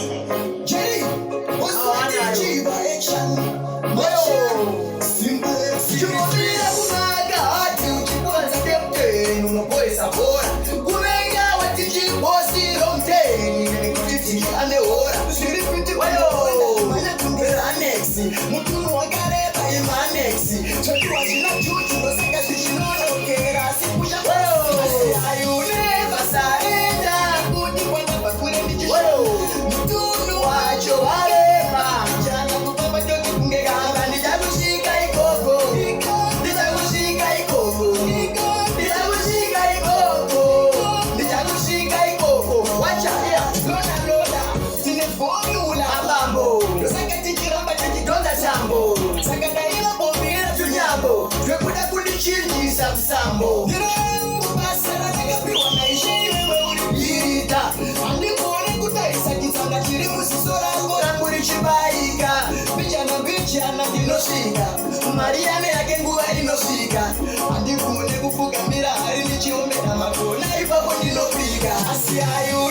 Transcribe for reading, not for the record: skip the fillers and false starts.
Jerry, what's the Chiba action? Moyo, simple, simple. Kunaga, tuchikuanza captain, unapoesa bora. Kumenga watiji bosi romteni, nikutiti aneora. Siripiti wayo, mana kumbera anexi. Mutunu wagareba imanexi. Chakua jina chuchu, wasaka shishinono kera. Sipusha wayo, ayune basarenda. Kuti wanapa kure nijisho. Mutunu wacho wareba. Jana kupapa joki kungeganga. Nijakushika ikoko. Nijakushika ikoko. Nijakushika ikoko. Nijakushika ikoko. Wacha ya, loda. Tine formula abambo. Saka tichiramba tichitonda chambo. Saka daima bombira tunyambo. Twekuda kulichirjisa msambo. Nirangu basara nagapiwa naishi wewe ulibirita. Andikuone kutaisa kisanga chirimu sisorango ranguri chibaika. Bijana dinoshika. Mariane yake nguwa inoshika. Andikuone kufuga mira hari nichiombe na makona ipapo dinopika. Asi ayune.